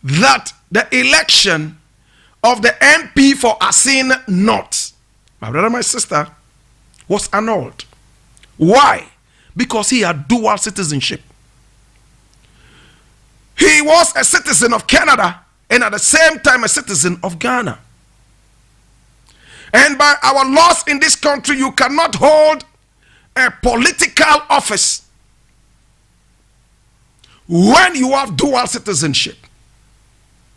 that the election of the MP for Asin North, my brother, my sister, was annulled. Why? Because he had dual citizenship. He was a citizen of Canada and at the same time a citizen of Ghana. And by our laws in this country, you cannot hold a political office when you have dual citizenship.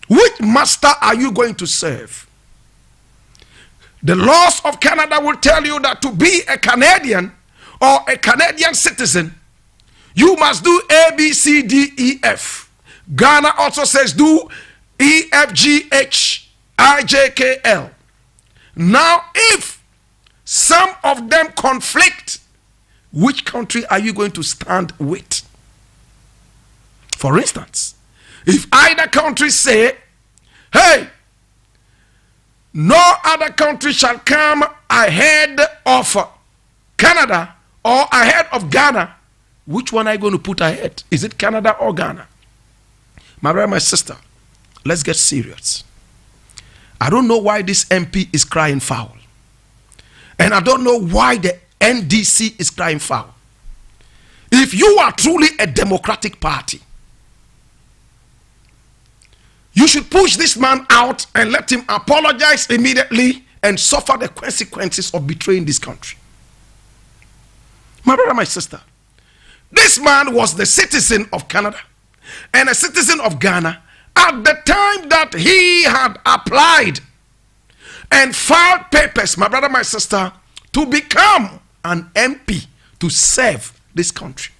Which master are you going to serve? The laws of Canada will tell you that to be a Canadian or a Canadian citizen, you must do A, B, C, D, E, F. Ghana also says do E, F, G, H, I, J, K, L. Now, if some of them conflict, which country are you going to stand with? For instance, if either country say, hey, no other country shall come ahead of Canada or ahead of Ghana, which one are you going to put ahead? Is it Canada or Ghana? My brother, my sister, let's get serious. I don't know why this MP is crying foul. And I don't know why the NDC is crying foul. If you are truly a democratic party, you should push this man out and let him apologize immediately and suffer the consequences of betraying this country. My brother, my sister, this man was the citizen of Canada and a citizen of Ghana at the time that he had applied and filed papers, my brother, my sister, to become an MP to serve this country.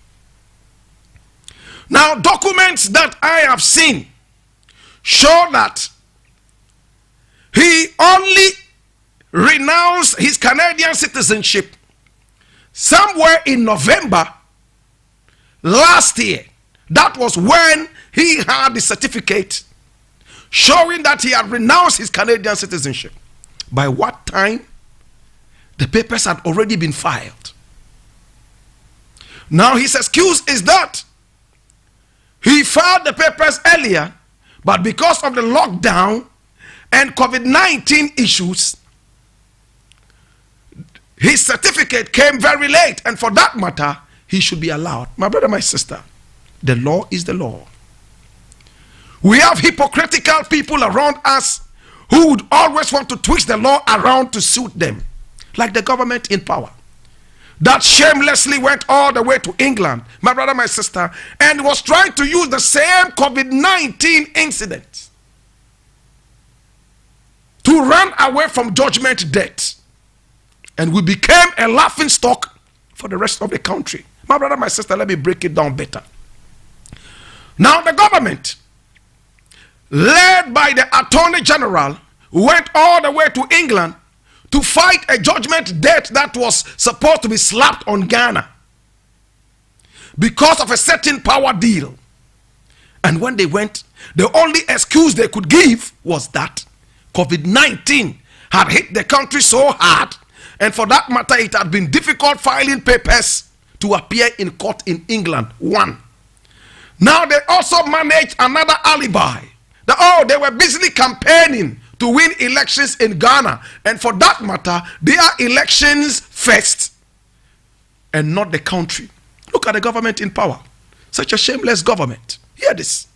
Now, documents that I have seen show that he only renounced his Canadian citizenship somewhere in November last year. That was when he had the certificate showing that he had renounced his Canadian citizenship. By what time? The papers had already been filed. Now his excuse is that he filed the papers earlier, but because of the lockdown and COVID-19 issues, his certificate came very late, and for that matter, he should be allowed. My brother, my sister, the law is the law. We have hypocritical people around us who would always want to twist the law around to suit them, like the government in power that shamelessly went all the way to England, my brother, my sister, and was trying to use the same COVID-19 incident to run away from judgment debt. And we became a laughing stock for the rest of the country. My brother, my sister, let me break it down better. Now the government, led by the Attorney General, went all the way to England to fight a judgment debt that was supposed to be slapped on Ghana because of a certain power deal. And when they went, the only excuse they could give was that COVID-19 had hit the country so hard, and for that matter, it had been difficult filing papers to appear in court in England. One. Now they also managed another alibi. They were busily campaigning to win elections in Ghana, and for that matter, they are elections first and not the country. Look at the government in power. Such a shameless government. Hear this.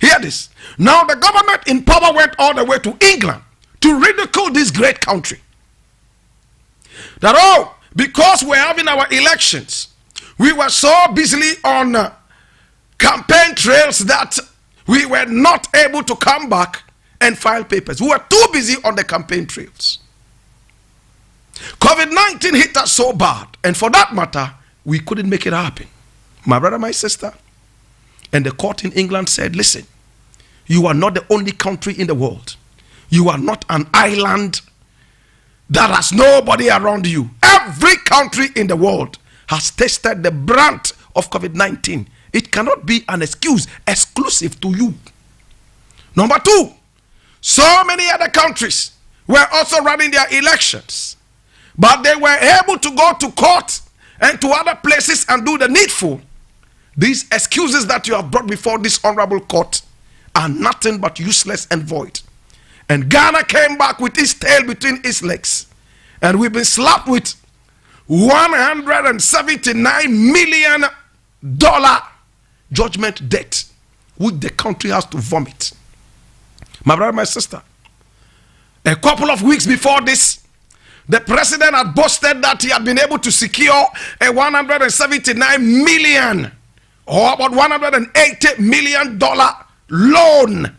Hear this. Now the government in power went all the way to England to ridicule this great country. That, because we're having our elections, we were so busily on campaign trails that we were not able to come back and file papers. We were too busy on the campaign trails. COVID-19 hit us so bad, and for that matter, we couldn't make it happen. My brother, my sister, and the court in England said, listen, you are not the only country in the world. You are not an island that has nobody around you. Every country in the world has tasted the brunt of COVID-19. It cannot be an excuse exclusive to you. Number two, so many other countries were also running their elections, but they were able to go to court and to other places and do the needful. These excuses that you have brought before this honorable court are nothing but useless and void. And Ghana came back with its tail between its legs. And we've been slapped with $179 million judgment debt, which the country has to vomit. My brother, my sister, a couple of weeks before this, the president had boasted that he had been able to secure a $179 million or about $180 million loan.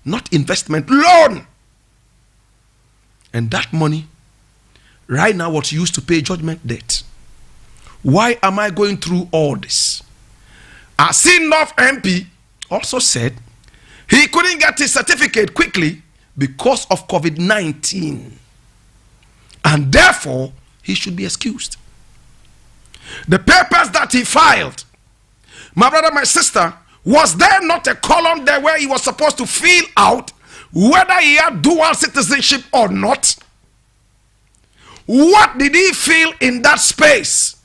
Not investment, loan. And that money right now was used to pay judgment debt. Why am I going through all this? North MP also said he couldn't get his certificate quickly because of COVID-19. And therefore, he should be excused. The papers that he filed, my brother, my sister, was there not a column there where he was supposed to fill out whether he had dual citizenship or not? What did he fill in that space?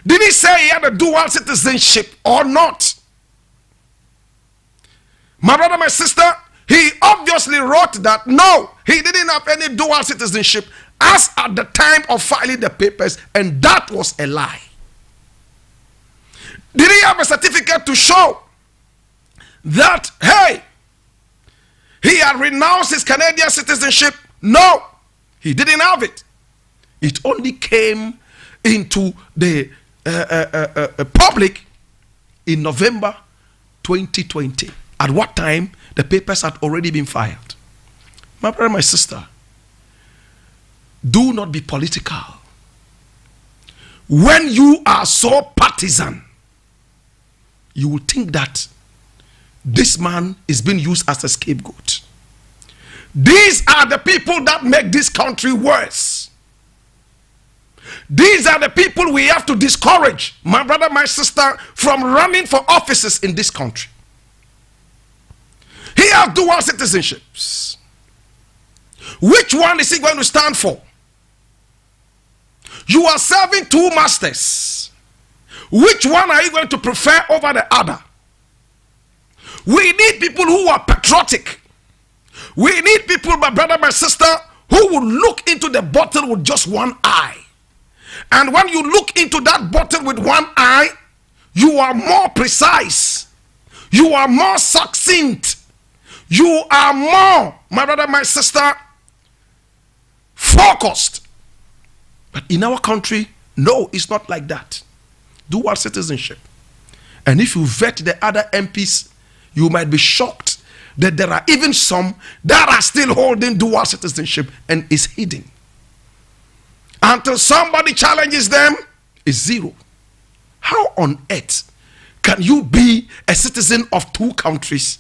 Did he say he had a dual citizenship or not? My brother, my sister, he obviously wrote that no, he didn't have any dual citizenship as at the time of filing the papers, and that was a lie. Did he have a certificate to show that, hey, he had renounced his Canadian citizenship? No, he didn't have it. It only came into the public in November 2020. At what time the papers had already been filed. My brother, my sister, do not be political. When you are so partisan, you will think that this man is being used as a scapegoat. These are the people that make this country worse. These are the people we have to discourage, my brother, my sister, from running for offices in this country. He has dual citizenships. Which one is he going to stand for? You are serving two masters. Which one are you going to prefer over the other? We need people who are patriotic. We need people, my brother, my sister, who will look into the bottle with just one eye. And when you look into that bottle with one eye, you are more precise. You are more succinct. You are more, my brother, my sister, focused. But in our country, no, it's not like that. Dual citizenship. And if you vet the other MPs, you might be shocked that there are even some that are still holding dual citizenship and is hidden. Until somebody challenges them, it's zero. How on earth can you be a citizen of two countries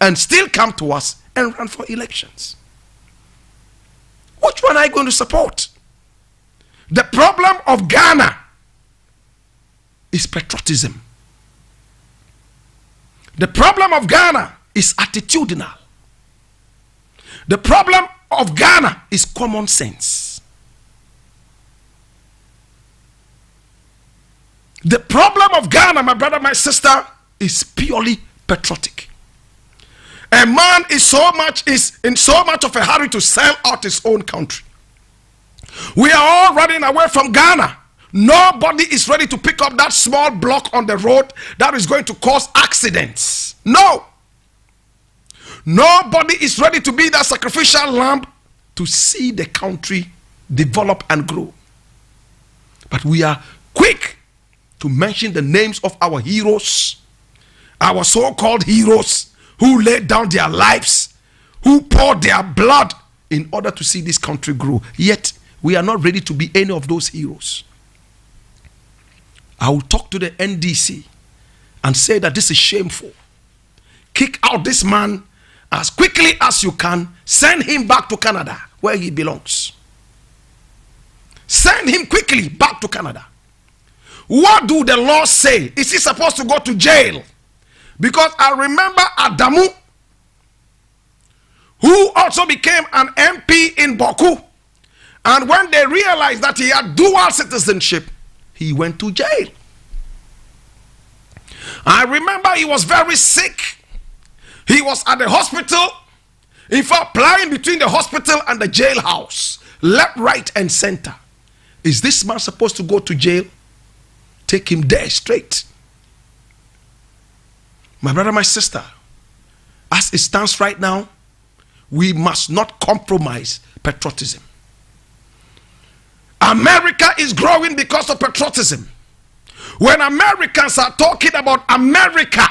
and still come to us and run for elections? Which one are you going to support? The problem of Ghana is patriotism. The problem of Ghana is attitudinal. The problem of Ghana is common sense. The problem of Ghana, my brother, my sister, is purely patriotic. A man is in so much of a hurry to sell out his own country. We are all running away from Ghana. Nobody is ready to pick up that small block on the road that is going to cause accidents. No. Nobody is ready to be that sacrificial lamb to see the country develop and grow. But we are quick to mention the names of our heroes, our so-called heroes who laid down their lives, who poured their blood in order to see this country grow. Yet, we are not ready to be any of those heroes. I will talk to the NDC and say that this is shameful. Kick out this man as quickly as you can. Send him back to Canada where he belongs. Send him quickly back to Canada. What do the laws say? Is he supposed to go to jail? Because I remember Adamu, who also became an MP in Boku. And when they realized that he had dual citizenship, he went to jail. I remember he was very sick. He was at the hospital. In fact, plying between the hospital and the jailhouse, left, right, and center. Is this man supposed to go to jail? Take him there straight. My brother, my sister, as it stands right now, we must not compromise patriotism. America is growing because of patriotism. When Americans are talking about America,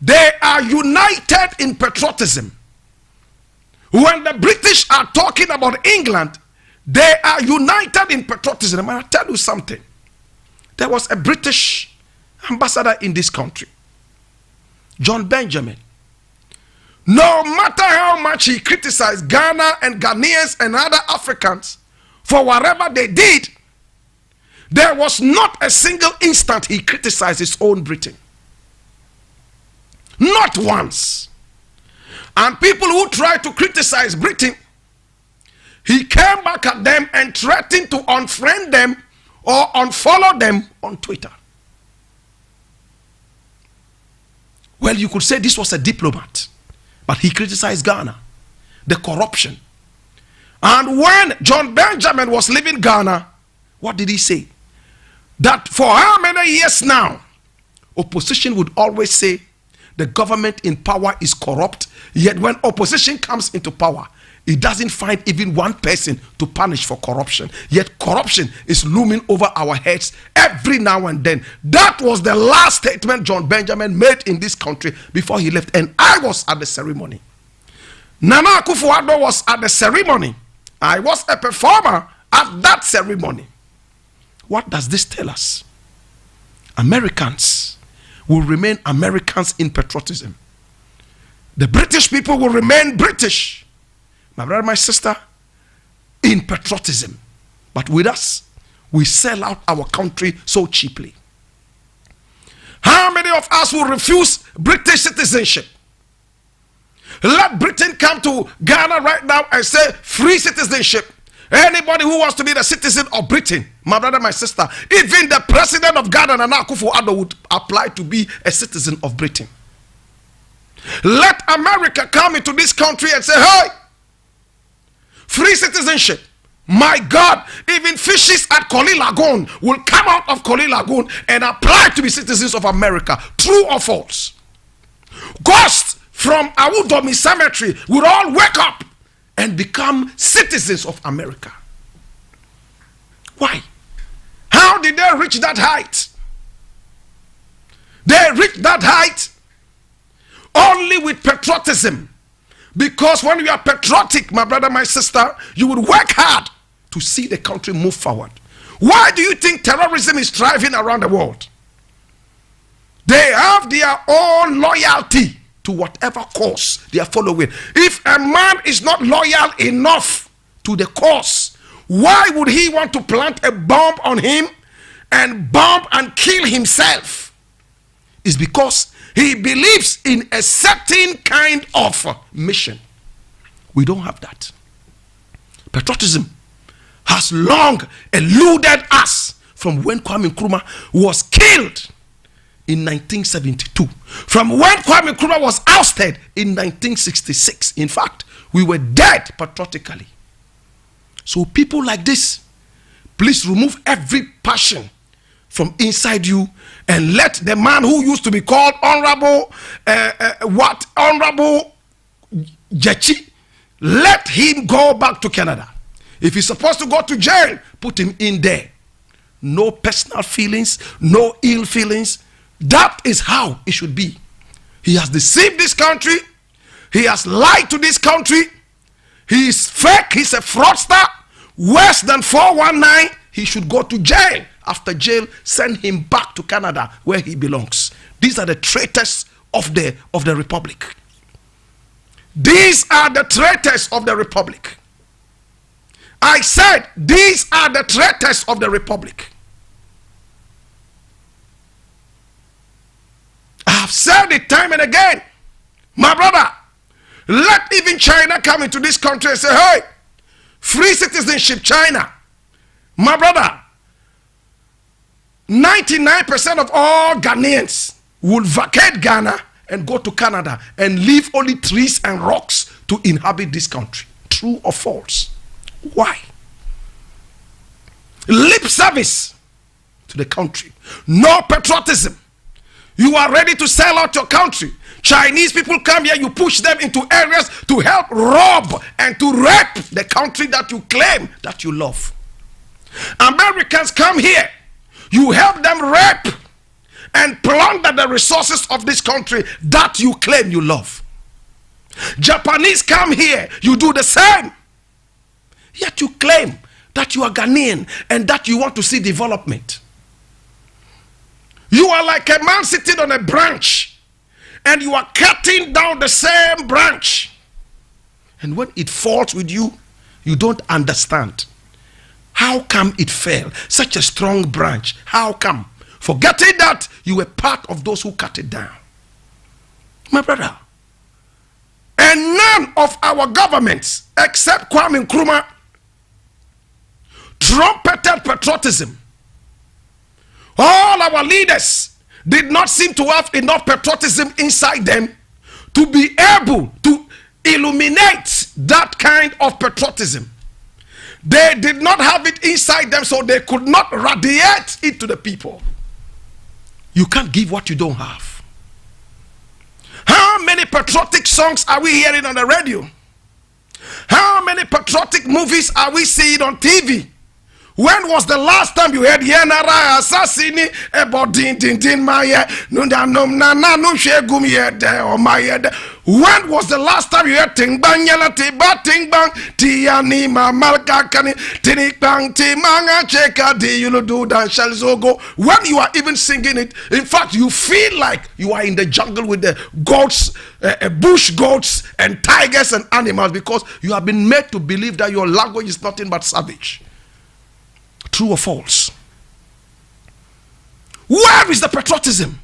they are united in patriotism. When the British are talking about England, they are united in patriotism. And I'll tell you something. There was a British ambassador in this country, John Benjamin. No matter how much he criticized Ghana and Ghanaians and other Africans for whatever they did, there was not a single instant he criticized his own Britain. Not once. And people who tried to criticize Britain, he came back at them and threatened to unfriend them or unfollow them on Twitter. Well, you could say this was a diplomat, but he criticized Ghana, the corruption. And when John Benjamin was leaving Ghana, what did he say? That for how many years now, opposition would always say the government in power is corrupt, yet when opposition comes into power, it doesn't find even one person to punish for corruption. Yet corruption is looming over our heads every now and then. That was the last statement John Benjamin made in this country before he left. And I was at the ceremony. Nana Akufo-Addo was at the ceremony. I was a performer at that ceremony. What does this tell us? Americans will remain Americans in patriotism. The British people will remain British. My brother, my sister, in patriotism. But with us, we sell out our country so cheaply. How many of us will refuse British citizenship? Let Britain come to Ghana right now and say free citizenship. Anybody who wants to be the citizen of Britain, my brother, my sister, even the president of Ghana, Nana Akufo-Addo, would apply to be a citizen of Britain. Let America come into this country and say, hey, free citizenship. My God, even fishes at Koli Lagoon will come out of Koli Lagoon and apply to be citizens of America. True or false? Ghosts from Awudomi Cemetery will all wake up and become citizens of America. Why? How did they reach that height? They reached that height only with patriotism. Because when you are patriotic, my brother, my sister, you would work hard to see the country move forward. Why do you think terrorism is thriving around the world? They have their own loyalty to whatever cause they are following. If a man is not loyal enough to the cause, why would he want to plant a bomb on him and bomb and kill himself? It's because he believes in a certain kind of mission. We don't have that. Patriotism has long eluded us from when Kwame Nkrumah was killed in 1972. From when Kwame Nkrumah was ousted in 1966. In fact, we were dead patriotically. So people like this, please remove every passion from inside you and let the man who used to be called Honorable Honorable Jechi, let him go back to Canada. If he's supposed to go to jail, put him in there. No personal feelings, no ill feelings. That is how it should be. He has deceived this country. He has lied to this country. He is fake. He's a fraudster. Worse than 419. He should go to jail. After jail, send him back to Canada where he belongs. These are the traitors of the Republic. These are the traitors of the Republic. I said these are the traitors of the Republic. I have said it time and again. My brother, let even China come into this country and say, hey, free citizenship, China. My brother, 99% of all Ghanaians will vacate Ghana and go to Canada and leave only trees and rocks to inhabit this country. True or false? Why? Lip service to the country. No patriotism. You are ready to sell out your country. Chinese people come here, you push them into areas to help rob and to rape the country that you claim that you love. Americans come here, you help them rape and plunder the resources of this country that you claim you love. Japanese come here, you do the same. Yet you claim that you are Ghanaian and that you want to see development. You are like a man sitting on a branch and you are cutting down the same branch. And when it falls with you, you don't understand. How come it fell? Such a strong branch. How come? Forgetting that you were part of those who cut it down. My brother. And none of our governments, except Kwame Nkrumah, trumpeted patriotism. All our leaders did not seem to have enough patriotism inside them to be able to illuminate that kind of patriotism. They did not have it inside them, so they could not radiate it to the people. You can't give what you don't have. How many patriotic songs are we hearing on the radio? How many patriotic movies are we seeing on TV? When was the last time you heard Yenara Assassini about din Maya Nundanum Nana no Shegum yet or Maya? When was the last time you heard Ting Bang Yala Tiba Ting Bang Tiani Mamalka Kani Tinik Bang Timanga Cheka Di you do Dan Shalzogo? When you are even singing it, in fact, you feel like you are in the jungle with the goats, bush goats and tigers and animals, because you have been made to believe that your language is nothing but savage. True or false? Where is the patriotism?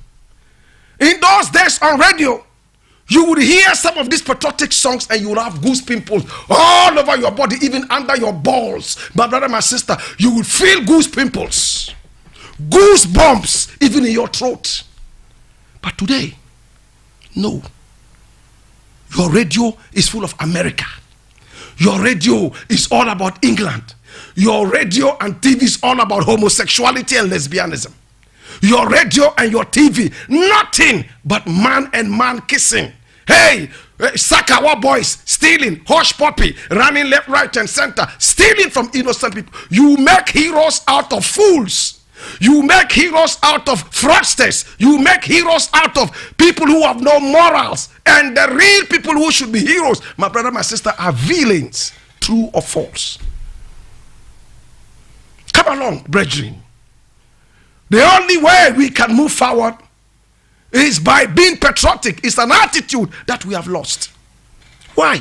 In those days on radio, you would hear some of these patriotic songs and you would have goose pimples all over your body, even under your balls. My brother, my sister, you would feel goose pimples, goose bumps, even in your throat. But today, no. Your radio is full of America. Your radio is all about England. Your radio and TV is all about homosexuality and lesbianism. Your radio and your TV, nothing but man and man kissing. Hey, Sakawa boys stealing, hush puppy, running left, right, and center, stealing from innocent people. You make heroes out of fools. You make heroes out of fraudsters. You make heroes out of people who have no morals. And the real people who should be heroes, my brother, my sister, are villains. True or false? Come along, brethren. The only way we can move forward is by being patriotic. It's an attitude that we have lost. Why?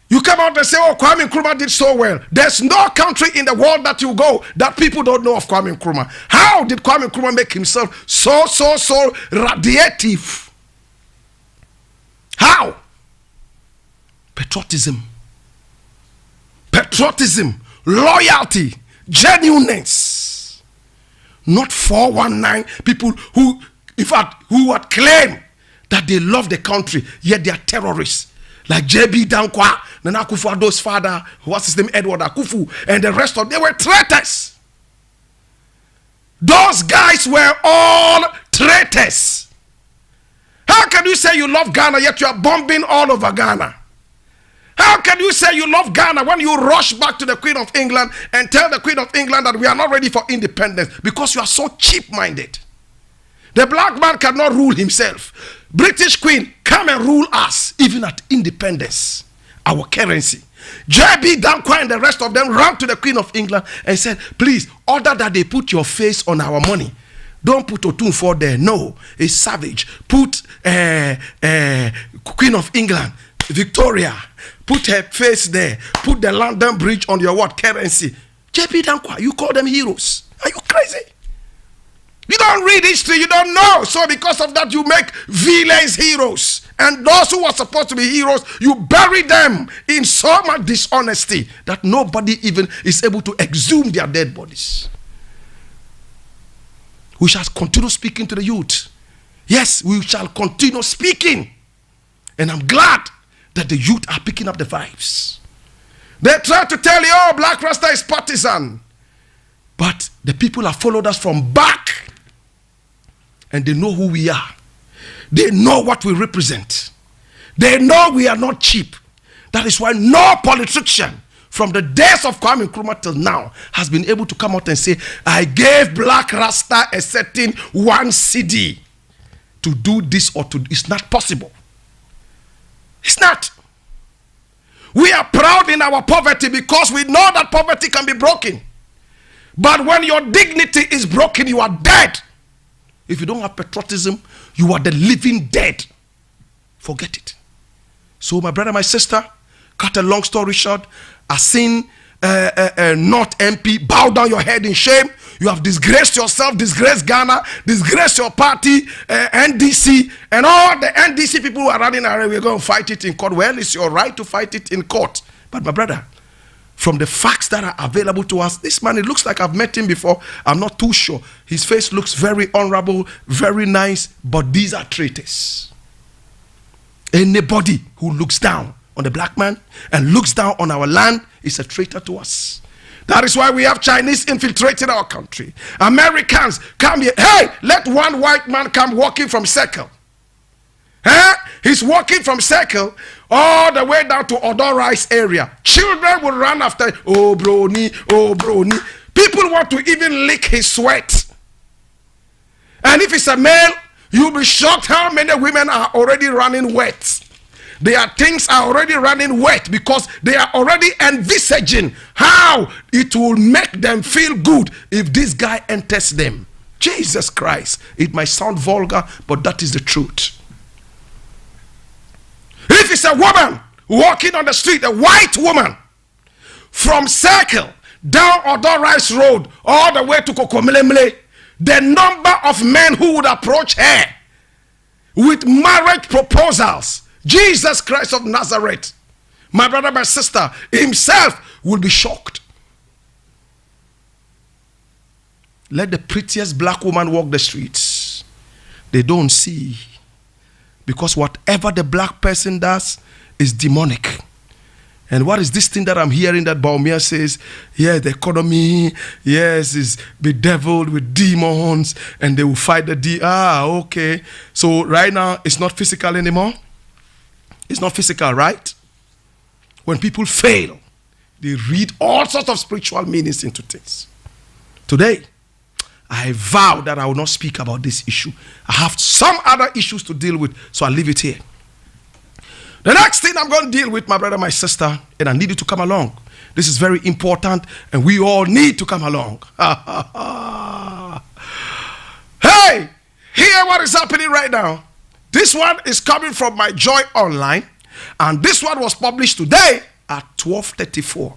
You come out and say, oh, Kwame Nkrumah did so well. There's no country in the world that you go that people don't know of Kwame Nkrumah. How did Kwame Nkrumah make himself so radiative? How? Patriotism. Patriotism. Loyalty, genuineness, not 419 people who, in fact, who would claim that they love the country, yet they are terrorists, like J.B. Dankwa, Nana Akufo-Addo's father, what's his name, Edward Akufu, and the rest of them. They were traitors. Those guys were all traitors. How can you say you love Ghana, yet you are bombing all over Ghana? How can you say you love Ghana when you rush back to the Queen of England and tell the Queen of England that we are not ready for independence because you are so cheap-minded? The black man cannot rule himself. British Queen, come and rule us, even at independence, our currency. J.B. Dankwa and the rest of them ran to the Queen of England and said, please, order that they put your face on our money. Don't put Otunfor there. No, it's savage. Put Queen of England, Victoria, put her face there. Put the London Bridge on your what? Currency. J.P. Dankwa, you call them heroes. Are you crazy? You don't read history, you don't know. So because of that, you make villains heroes. And those who are supposed to be heroes, you bury them in so much dishonesty that nobody even is able to exhume their dead bodies. We shall continue speaking to the youth. Yes, we shall continue speaking. And I'm glad that the youth are picking up the vibes. They try to tell you, oh, Blakk Rasta is partisan. But the people have followed us from back. And they know who we are. They know what we represent. They know we are not cheap. That is why no politician from the days of Kwame Nkrumah till now has been able to come out and say, I gave Blakk Rasta a certain 1 CD to do this or to do. It's not possible. It's not. We are proud in our poverty because we know that poverty can be broken. But when your dignity is broken, you are dead. If you don't have patriotism, you are the living dead. Forget it. So my brother, my sister, cut a long story short, I've seen not MP bow down your head in shame. You have disgraced yourself, disgraced Ghana, disgraced your party, NDC, and all the NDC people who are running around. We're going to fight it in court. Well, it's your right to fight it in court. But my brother, from the facts that are available to us, this man, it looks like I've met him before. I'm not too sure. His face looks very honorable, very nice, but these are traitors. Anybody who looks down on the black man and looks down on our land is a traitor to us. That is why we have Chinese infiltrating our country. Americans come here. Hey, let one white man come walking from Circle. He's walking from Circle all the way down to Odo Rice area. Children will run after, oh brony, oh brony. People want to even lick his sweat. And if it's a male, you'll be shocked how many women are already running wet. Their things are already running wet because they are already envisaging how it will make them feel good if this guy enters them. Jesus Christ. It might sound vulgar, but that is the truth. If it's a woman walking on the street, a white woman, from Circle down Odo Rice Road all the way to Kokomelemle, the number of men who would approach her with marriage proposals, Jesus Christ of Nazareth, my brother, my sister, himself will be shocked. Let the prettiest black woman walk the streets. They don't see. Because whatever the black person does is demonic. And what is this thing that I'm hearing that Baumia says? Yeah, the economy, yes, is bedeviled with demons and they will fight the okay. So right now, it's not physical anymore. It's not physical, right? When people fail, they read all sorts of spiritual meanings into things. Today, I vow that I will not speak about this issue. I have some other issues to deal with, so I'll leave it here. The next thing I'm going to deal with, my brother, my sister, and I need you to come along. This is very important, and we all need to come along. Hey, hear what is happening right now. This one is coming from my Joy Online, and this one was published today at 12:34.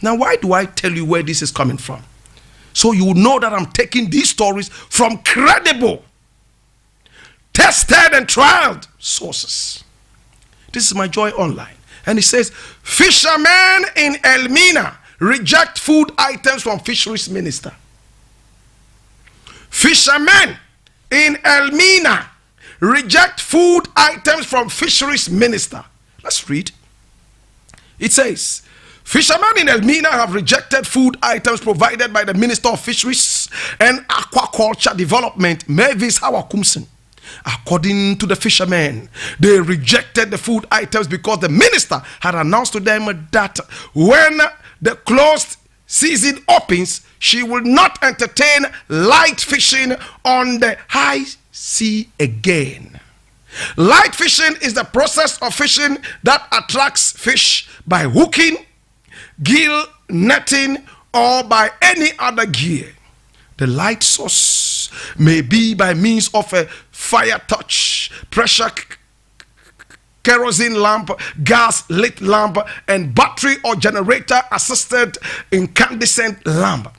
Now, why do I tell you where this is coming from? So you will know that I'm taking these stories from credible, tested and trialed sources. This is my Joy Online. And it says, fishermen in Elmina reject food items from fisheries minister. Fishermen in Elmina reject food items from fisheries minister. Let's read. It says, fishermen in Elmina have rejected food items provided by the Minister of Fisheries and Aquaculture Development, Mavis Hawakumsen. According to the fishermen, they rejected the food items because the minister had announced to them that when the closed season opens, she will not entertain light fishing on the high sea again. Light fishing is the process of fishing that attracts fish by hooking, gill netting, or by any other gear. The light source may be by means of a fire touch, pressure kerosene lamp, gas lit lamp, and battery or generator assisted incandescent lamp.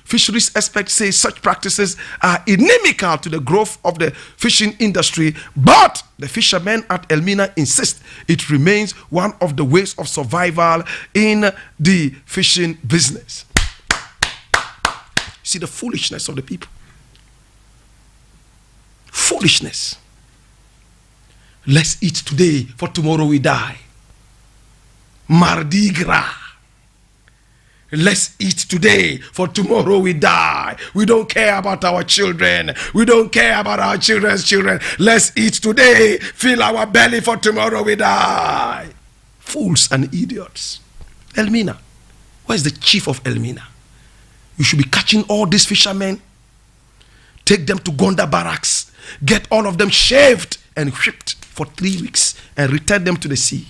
Fisheries experts say such practices are inimical to the growth of the fishing industry, but the fishermen at Elmina insist it remains one of the ways of survival in the fishing business. See the foolishness of the people. Foolishness. Let's eat today, for tomorrow we die. Mardi Gras. Let's eat today, for tomorrow we die. We don't care about our children. We don't care about our children's children. Let's eat today, fill our belly, for tomorrow we die. Fools and idiots. Elmina. Where's the chief of Elmina? You should be catching all these fishermen, take them to Gonda barracks, get all of them shaved and whipped for 3 weeks and return them to the sea.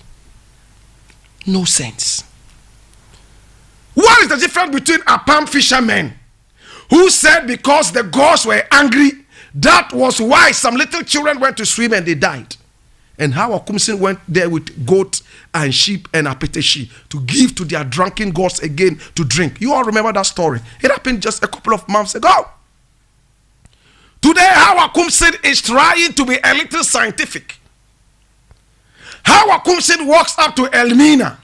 No sense. What is the difference between a palm fisherman who said because the gods were angry, that was why some little children went to swim and they died, and how Akumsin went there with goat and sheep and apeteshi to give to their drunken gods again to drink? You all remember that story. It happened just a couple of months ago. Today, how Akumsin is trying to be a little scientific. How Akumsin walks up to Elmina,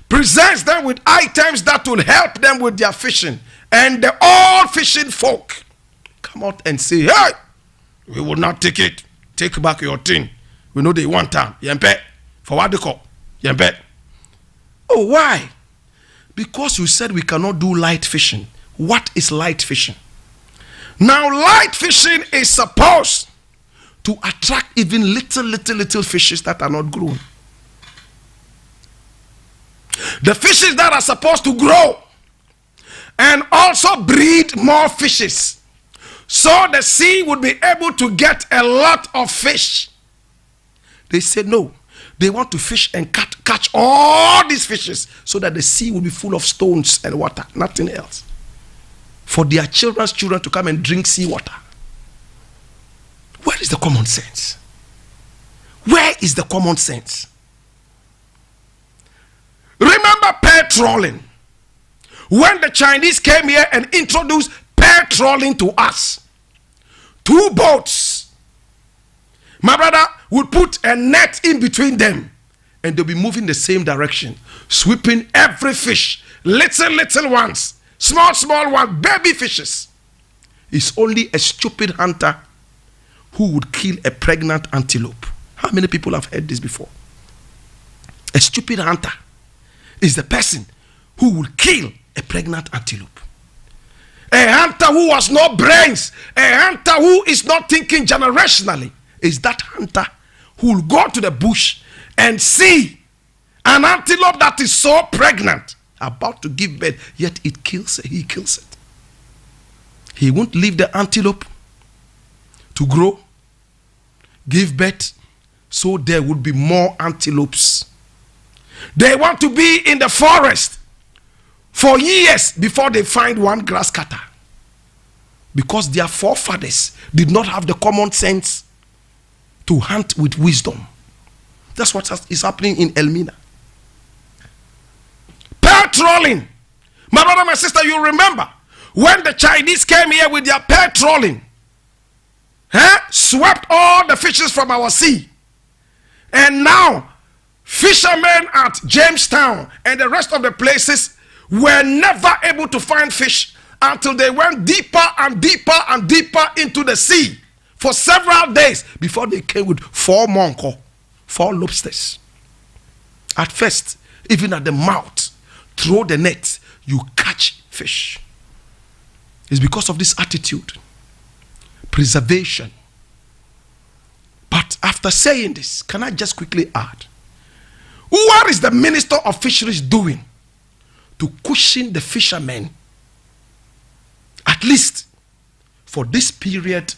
presents them with items that will help them with their fishing, and the all fishing folk come out and say, hey, we will not take it. Take back your thing. We know they want time. Yempe. For what they call? Yempe. Oh, why? Because you said we cannot do light fishing. What is light fishing? Now, light fishing is supposed to attract even little fishes that are not grown. The fishes that are supposed to grow and also breed more fishes, so the sea would be able to get a lot of fish. They said no. They want to fish and catch all these fishes so that the sea will be full of stones and water, nothing else. For their children's children to come and drink seawater. Where is the common sense? Where is the common sense? Remember pearl trawling. When the Chinese came here and introduced pearl trawling to us, 2 boats, my brother would put a net in between them and they'll be moving the same direction, sweeping every fish, little ones, small ones, baby fishes. It's only a stupid hunter who would kill a pregnant antelope. How many people have heard this before? A stupid hunter is the person who will kill a pregnant antelope. A hunter who has no brains, a hunter who is not thinking generationally, is that hunter who will go to the bush and see an antelope that is so pregnant, about to give birth, yet he kills it. He won't leave the antelope to grow, give birth, so there would be more antelopes. They want to be in the forest for years before they find one grass cutter, because their forefathers did not have the common sense to hunt with wisdom. That's what is happening in Elmina. Pearl trawling. My brother, my sister, you remember when the Chinese came here with their pearl trawling, swept all the fishes from our sea, and now fishermen at Jamestown and the rest of the places were never able to find fish until they went deeper and deeper into the sea for several days before they came with 4 monko, 4 lobsters. At first, even at the mouth, throw the net, you catch fish. It's because of this attitude, preservation. But after saying this, can I just quickly add, what is the Minister of Fisheries doing to cushion the fishermen, at least for this period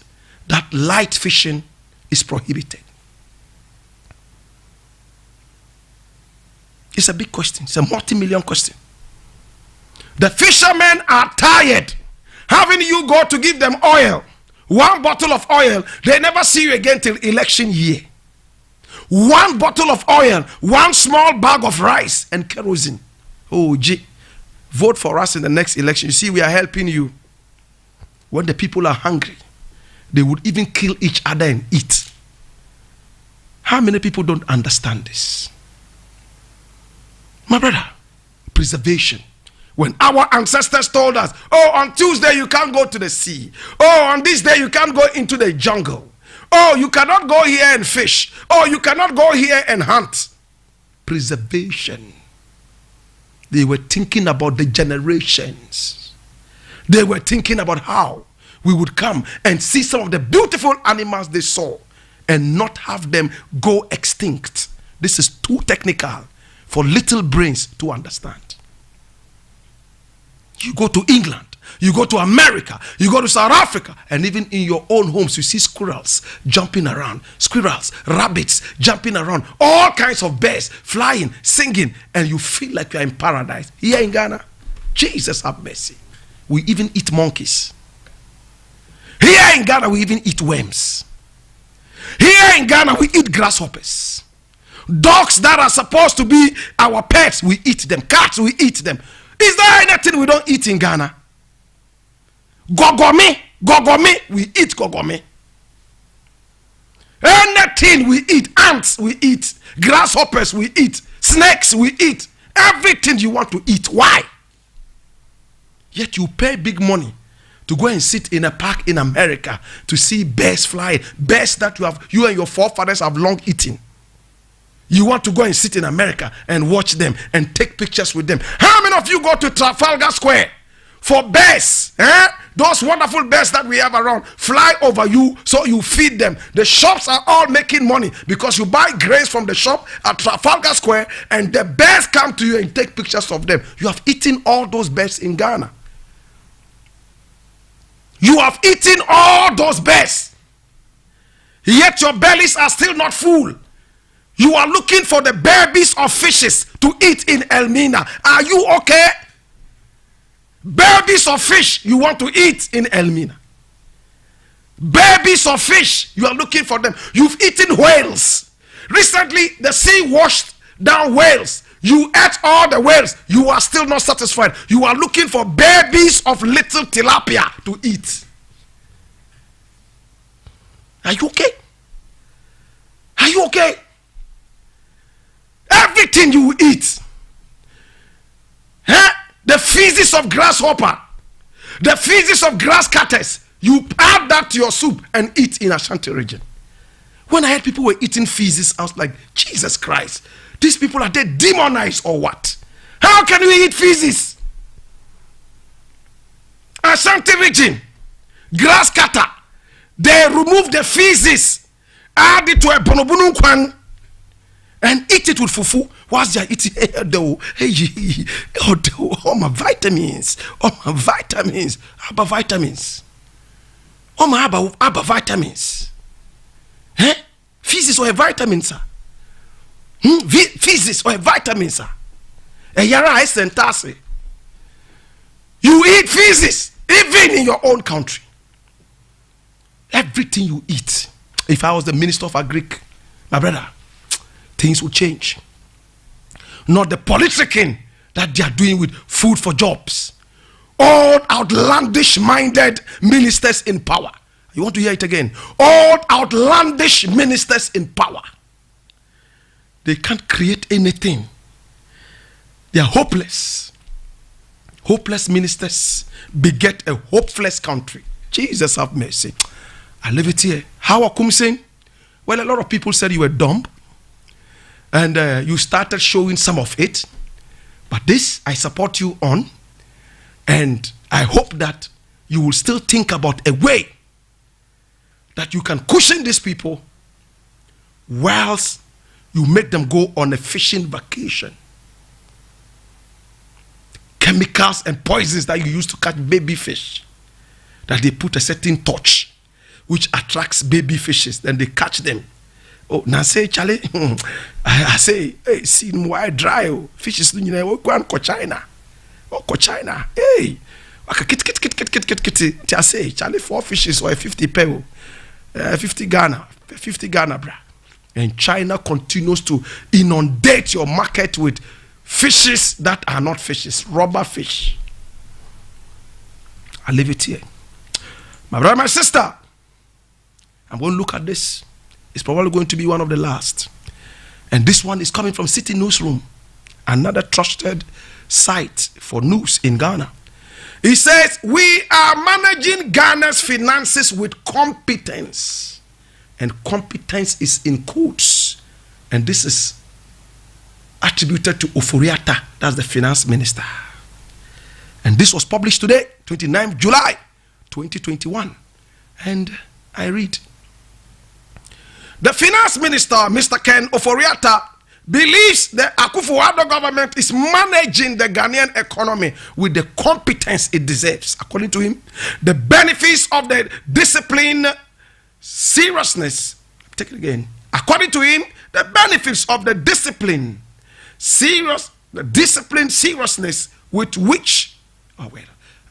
that light fishing is prohibited? It's a big question. It's a multi-million question. The fishermen are tired having you go to give them oil. 1 bottle of oil, they never see you again till election year. 1 bottle of oil, 1 small bag of rice and kerosene. Oh, gee, vote for us in the next election. You see, we are helping you. When the people are hungry, they would even kill each other and eat. How many people don't understand this? My brother, preservation. When our ancestors told us, oh, on Tuesday you can't go to the sea. Oh, on this day you can't go into the jungle. Oh, you cannot go here and fish. Oh, you cannot go here and hunt. Preservation. They were thinking about the generations. They were thinking about how we would come and see some of the beautiful animals they saw and not have them go extinct. This is too technical for little brains to understand. You go to England, you go to America, you go to South Africa, and even in your own homes, you see squirrels jumping around, squirrels, rabbits jumping around, all kinds of birds flying, singing, and you feel like you're in paradise. Here in Ghana, Jesus have mercy. We even eat monkeys. Here in Ghana, we even eat worms. Here in Ghana, we eat grasshoppers. Dogs that are supposed to be our pets, we eat them. Cats, we eat them. Is there anything we don't eat in Ghana? Gogome, we eat gogome. Anything we eat, ants we eat, grasshoppers we eat, snakes we eat, everything you want to eat. Why? Yet you pay big money to go and sit in a park in America to see bears flying, bears that you and your forefathers have long eaten. You want to go and sit in America and watch them and take pictures with them. How many of you go to Trafalgar Square for bears? Those wonderful bears that we have around fly over you, so you feed them. The shops are all making money because you buy grains from the shop at Trafalgar Square and the bears come to you and take pictures of them. You have eaten all those bears in Ghana. You have eaten all those bears, yet your bellies are still not full. You are looking for the babies of fishes to eat in Elmina. Are you okay? Babies of fish you want to eat in Elmina. Babies of fish, you are looking for them. You've eaten whales. Recently, the sea washed down whales. You ate all the whales. You are still not satisfied. You are looking for babies of little tilapia to eat. Are you okay? Are you okay? Everything you eat, the feces of grasshopper, the feces of grass cutters, you add that to your soup and eat in Ashanti region. When I heard people were eating feces, I was like, Jesus Christ, these people, are they demonized or what? How can we eat feces? Ashanti region, grass cutter, they remove the feces, add it to a bonobunu kwan, and eat it with fufu. Whilst they are eating, all my vitamins, abba vitamins, abba vitamins. Feces or a vitamin, sir. Feces or a vitamin, sir. You eat feces, even in your own country. Everything you eat. If I was the Minister of Agric, my brother, things will change. Not the politicking that they are doing with food for jobs. All outlandish minded ministers in power. You want to hear it again? All outlandish ministers in power. They can't create anything. They are hopeless. Hopeless ministers beget a hopeless country. Jesus have mercy. I leave it here. How are Kum saying? Well, a lot of people said you were dumb. And you started showing some of it. But this, I support you on. And I hope that you will still think about a way that you can cushion these people whilst you make them go on a fishing vacation. Chemicals and poisons that you use to catch baby fish, that they put a certain touch which attracts baby fishes, then they catch them. Oh, now say, Charlie, I say, hey, see, why dry? Fishes, you know, go and China. Oh, China. Hey, I say, Charlie, 4 fishes or 50 peso, 50 Ghana, bra. And China continues to inundate your market with fishes that are not fishes, rubber fish. I leave it here. My brother, my sister, I'm going to look at this. It's probably going to be one of the last. And this one is coming from City Newsroom, another trusted site for news in Ghana. He says, we are managing Ghana's finances with competence and competence is in quotes. And this is attributed to Oforiatta, that's the finance minister. And this was published today, 29th July 2021. And I read, the finance minister, Mr. Ken Oforiatta, believes the Akufo-Addo government is managing the Ghanaian economy with the competence it deserves. According to him, the benefits of the discipline, seriousness, take it again. According to him, the benefits of the discipline, seriousness with which,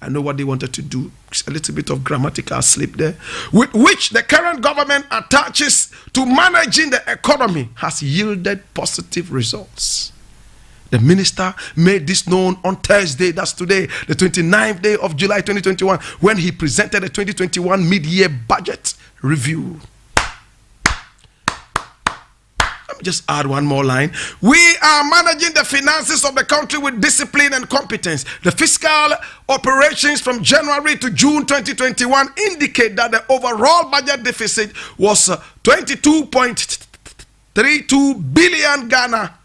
I know what they wanted to do. A little bit of grammatical slip there. With which the current government attaches to managing the economy has yielded positive results. The minister made this known on Thursday, that's today, the 29th day of July 2021, when he presented the 2021 mid-year budget review. Let me just add one more line. We are managing the finances of the country with discipline and competence. The fiscal operations from January to June 2021 indicate that the overall budget deficit was 22.32 billion Ghana,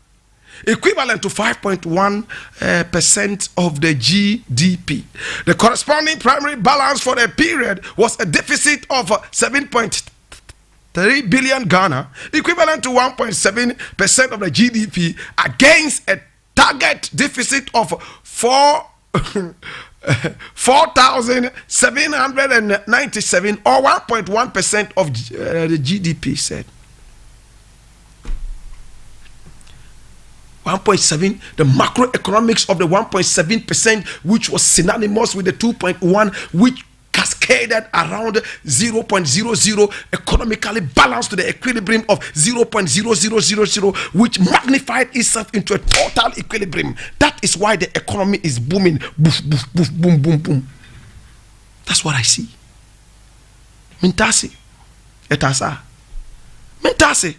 equivalent to 5.1% of the GDP. The corresponding primary balance for the period was a deficit of 7.3 billion Ghana, equivalent to 1.7% of the GDP, against a target deficit of 4,797 or 1.1% of the GDP, said. 1.7, the macroeconomics of the 1.7%, which was synonymous with the 2.1, which cascaded around 0.00, economically balanced to the equilibrium of 0.0000, which magnified itself into a total equilibrium. That is why the economy is booming. Boof, boof, boof, boom, boom, boom. That's what I see. Mintasi. Etasa. Mintasi.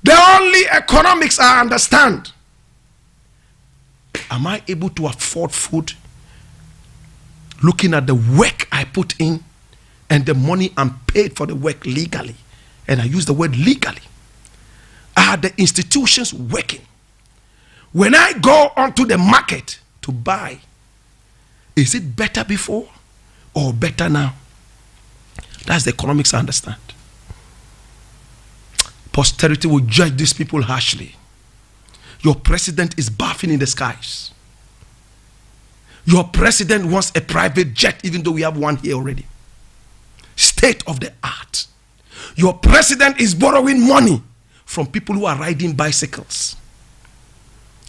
The only economics I understand. Am I able to afford food? Looking at the work I put in and the money I'm paid for the work legally. And I use the word legally. Are the institutions working? When I go onto the market to buy, is it better before or better now? That's the economics I understand. Posterity will judge these people harshly. Your president is bathing in the skies. Your president wants a private jet, even though we have one here already. State of the art. Your president is borrowing money from people who are riding bicycles.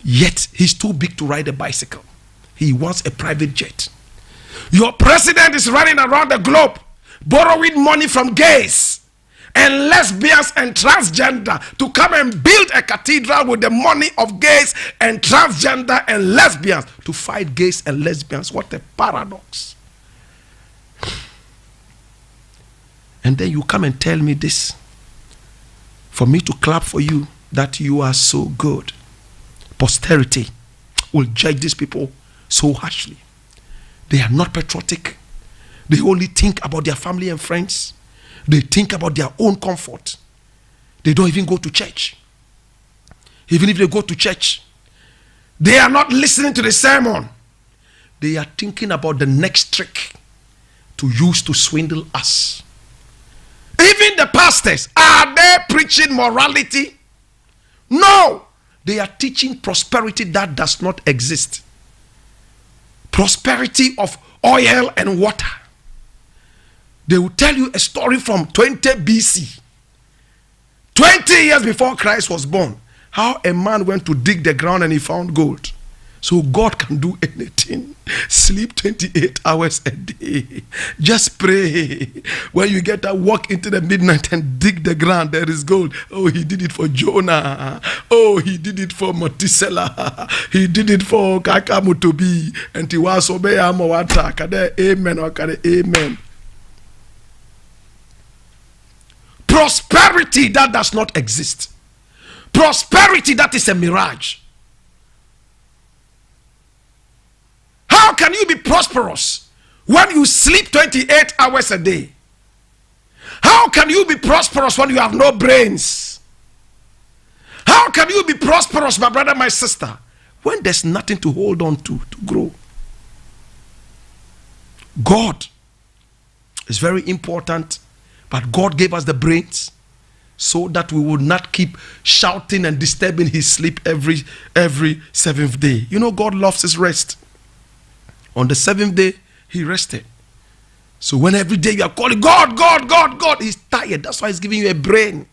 Yet he's too big to ride a bicycle. He wants a private jet. Your president is running around the globe borrowing money from gays and lesbians and transgender to come and build a cathedral with the money of gays and transgender and lesbians to fight gays and lesbians. What a paradox. And then you come and tell me this for me to clap for you, that you are so good. Posterity will judge these people so harshly. They are not patriotic. They only think about their family and friends. They think about their own comfort. They don't even go to church. Even if they go to church, they are not listening to the sermon. They are thinking about the next trick to use to swindle us. Even the pastors, are they preaching morality? No. They are teaching prosperity that does not exist. Prosperity of oil and water. They will tell you a story from 20 BC. 20 years before Christ was born. How a man went to dig the ground and he found gold. So God can do anything. Sleep 28 hours a day. Just pray. When you get up, walk into the midnight and dig the ground, there is gold. Oh, he did it for Jonah. Oh, he did it for Motisela. He did it for Kakamutobi. And Tiwasobeya Mowata. Amen. Amen. Prosperity that does not exist. Prosperity that is a mirage. How can you be prosperous when you sleep 28 hours a day? How How can you be prosperous when you have no brains? How can you be prosperous, my brother, my sister, when there's nothing to hold on to grow? God is very important, but God gave us the brains so that we would not keep shouting and disturbing his sleep every 7th day. You know, God loves his rest. On the 7th day, he rested. So when every day you are calling God, God, God, God, he's tired. That's why he's giving you a brain.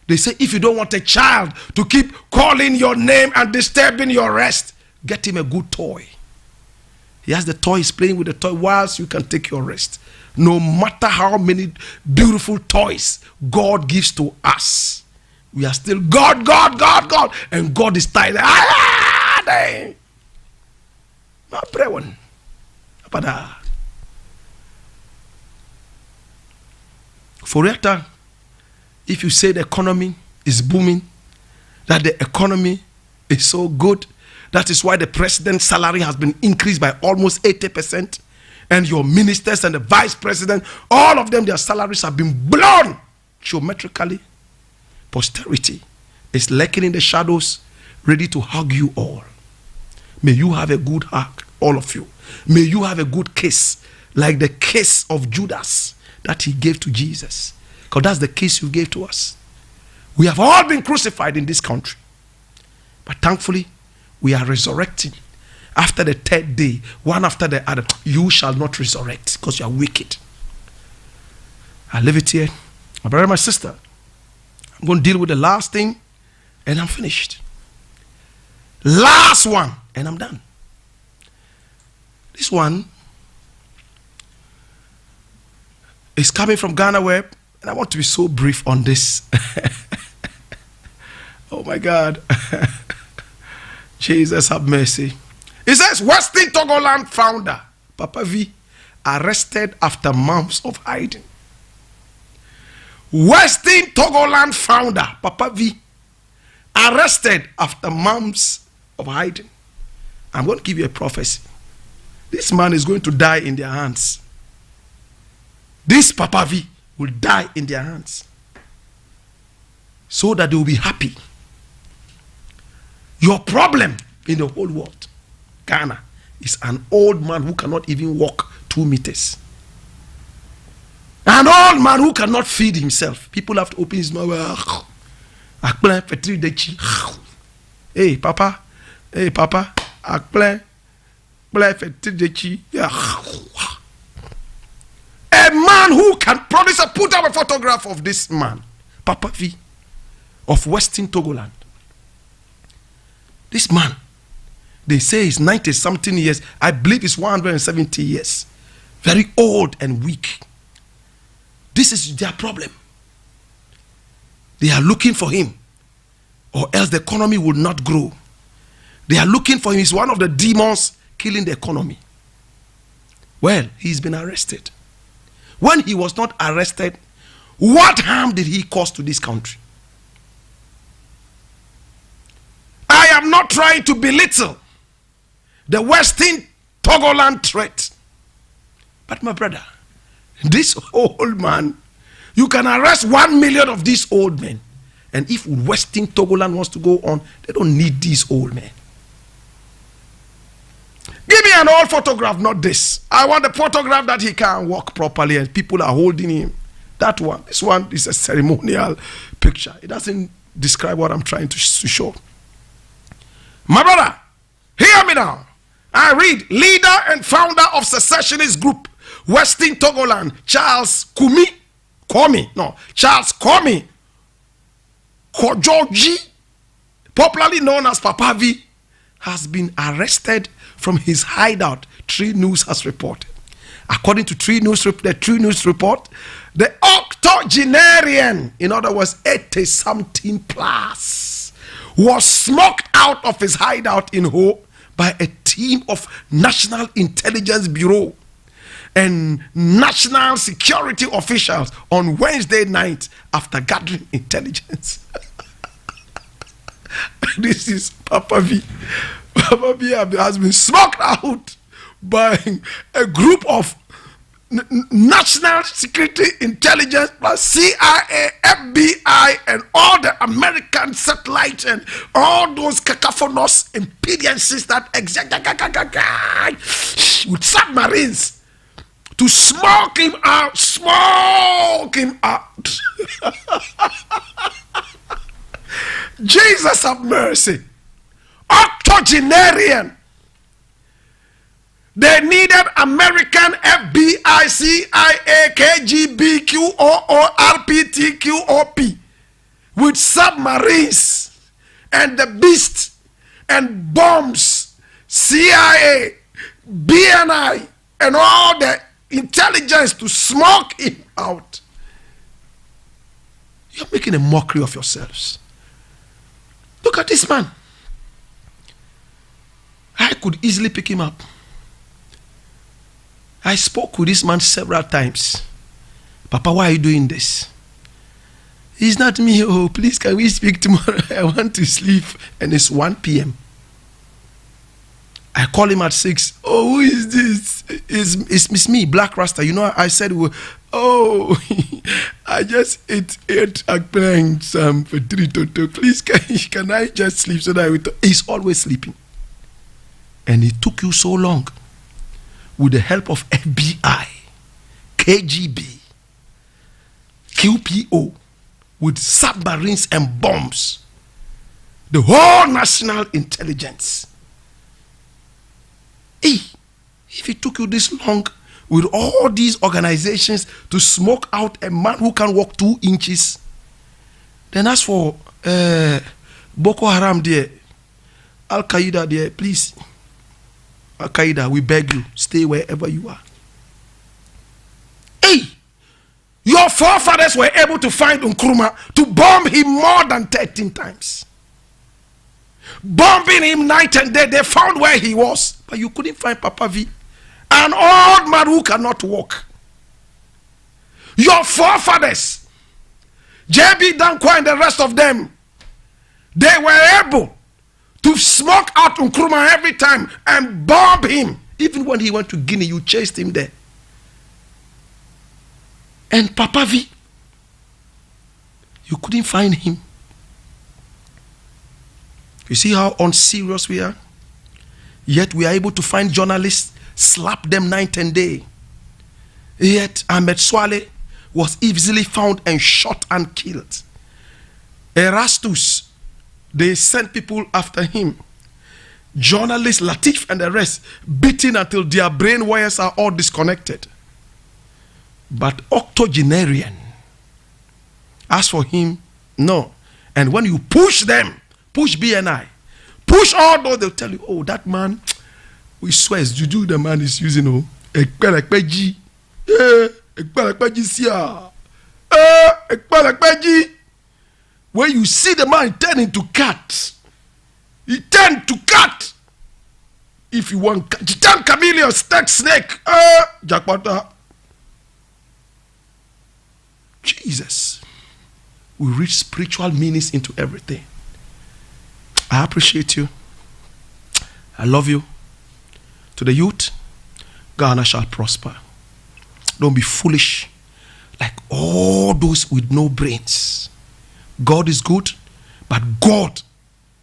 They say if you don't want a child to keep calling your name and disturbing your rest, get him a good toy. He has the toy, he's playing with the toy whilst you can take your rest. No matter how many beautiful toys God gives to us, we are still God, God, God, God, and God is tired. For real, if you say the economy is booming, that the economy is so good, that is why the president's salary has been increased by almost 80%, and your ministers and the vice president, all of them, their salaries have been blown geometrically. Posterity is lurking in the shadows, ready to hug you all. May you have a good hug, all of you. May you have a good kiss, like the kiss of Judas that he gave to Jesus. Because that's the kiss you gave to us. We have all been crucified in this country. But thankfully, we are resurrecting. After the 3rd day, one after the other, you shall not resurrect because you are wicked. I leave it here. My brother, my sister, I'm going to deal with the last thing and I'm finished. Last one and I'm done. This one is coming from Ghana Web, and I want to be so brief on this. Oh my God. Jesus have mercy. It says Western Togoland founder Papa V arrested after months of hiding. Western Togoland founder Papa V arrested after months of hiding. I'm going to give you a prophecy. This man is going to die in their hands. This Papa V will die in their hands so that they will be happy. Your problem in the whole world, Ghana, is an old man who cannot even walk 2 meters. An old man who cannot feed himself. People have to open his mouth. Hey, Papa. Hey, Papa. A man who can produce put up a photograph of this man, Papa V, of Western Togoland. This man, they say he's 90-something years. I believe he's 170 years. Very old and weak. This is their problem. They are looking for him, or else the economy will not grow. They are looking for him. He's one of the demons killing the economy. Well, he's been arrested. When he was not arrested, what harm did he cause to this country? I am not trying to belittle the Western Togoland threat. But my brother, this old man, you can arrest 1 million of these old men. And if Western Togoland wants to go on, they don't need these old men. Give me an old photograph, not this. I want a photograph that he can walk properly and people are holding him. That one. This one is a ceremonial picture. It doesn't describe what I'm trying to show. My brother, hear me now. I read, leader and founder of secessionist group, Western Togoland, Charles Kojoji, popularly known as Papa V, has been arrested from his hideout, Tree News has reported. According to the Tree News report, the octogenarian, in other words, 80-something plus, was smoked out of his hideout in Ho by a team of National Intelligence Bureau and national security officials on Wednesday night after gathering intelligence. This is Papa V. Papa V has been smoked out by a group of National Security Intelligence plus CIA, FBI, and all the American satellites and all those cacophonous impediences that exist with submarines to smoke him out. Jesus have mercy. Octogenarian. They needed American FBI, CIA, KGB, QOO, RPT, QOP with submarines and the beast and bombs, CIA, BNI, and all the intelligence to smoke him out. You're making a mockery of yourselves. Look at this man. I could easily pick him up. I spoke with this man several times. Papa, why are you doing this? It's not me. Oh, please, can we speak tomorrow? I want to sleep. And it's 1 p.m. I call him at 6. Oh, who is this? It's me, Blakk Rasta. You know, I said, oh, I just ate eggplant for 3 toto. Please, can I just sleep so that he's always sleeping. And it took you so long. With the help of FBI, KGB, QPO, with submarines and bombs, the whole national intelligence. Hey, if it took you this long with all these organizations to smoke out a man who can walk 2 inches, then as for Boko Haram there, Al Qaeda there, please. Al Qaeda, we beg you, stay wherever you are. Hey, your forefathers were able to find Nkrumah to bomb him more than 13 times. Bombing him night and day, they found where he was, but you couldn't find Papa V, an old man who cannot walk. Your forefathers, JB Dankwa and the rest of them, they were able to smoke out Nkrumah every time and bomb him. Even when he went to Guinea, you chased him there. And Papa V, you couldn't find him. You see how unserious we are? Yet we are able to find journalists, slap them night and day. Yet Ahmed Swale was easily found and shot and killed. Erastus, they sent people after him. Journalists, Latif and the rest, beaten until their brain wires are all disconnected. But octogenarian, as for him, no. And when you push them, push BNI, push all those, they'll tell you, oh, that man, we swear it's juju the man is using. Oh, when you see the man turn into cat, he turn to cat. If you want, he turn chameleon, snake, jackpot. Jesus, we reach spiritual meanings into everything. I appreciate you. I love you. To the youth, Ghana shall prosper. Don't be foolish like all those with no brains. God is good, but God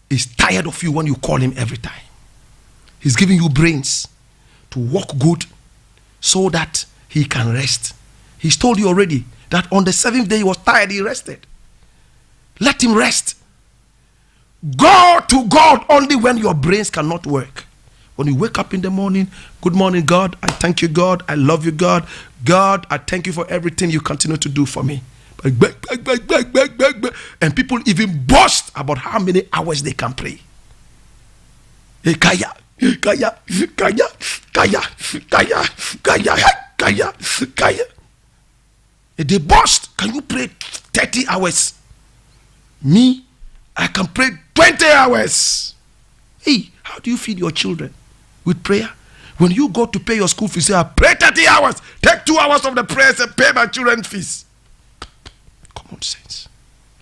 is tired of you when you call him every time. He's giving you brains to walk good so that he can rest. He's told you already that on the 7th day he was tired, he rested. Let him rest. Go to God only when your brains cannot work. When you wake up in the morning, good morning, God. I thank you, God. I love you, God. God, I thank you for everything you continue to do for me. And people even boast about how many hours they can pray. Kaya. They boast. Can you pray 30 hours? Me, I can pray 20 hours. Hey, how do you feed your children? With prayer? When you go to pay your school fees, say, I pray 30 hours. Take 2 hours of the prayers and pay my children's fees. Common sense.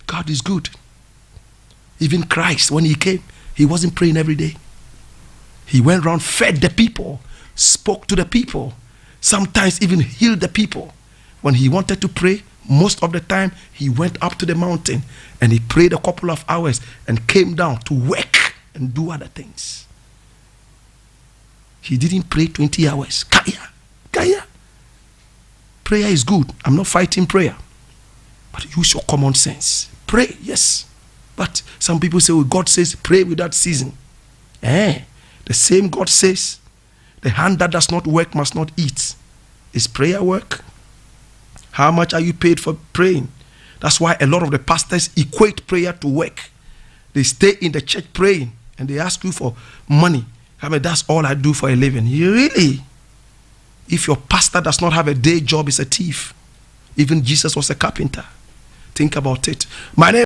God is good. Even Christ, when he came, he wasn't praying every day. He went around, fed the people, spoke to the people, sometimes even heal the people. When he wanted to pray, most of the time he went up to the mountain and he prayed a couple of hours and came down to work and do other things. He didn't pray 20 hours. Kaya. Prayer is good. I'm not fighting prayer. But use your common sense. Pray, yes. But some people say, well, God says pray without ceasing. The same God says, the hand that does not work must not eat. Is prayer work? How much are you paid for praying? That's why a lot of the pastors equate prayer to work. They stay in the church praying and they ask you for money. I mean, that's all I do for a living. You really? If your pastor does not have a day job, he's a thief. Even Jesus was a carpenter. Think about it. My name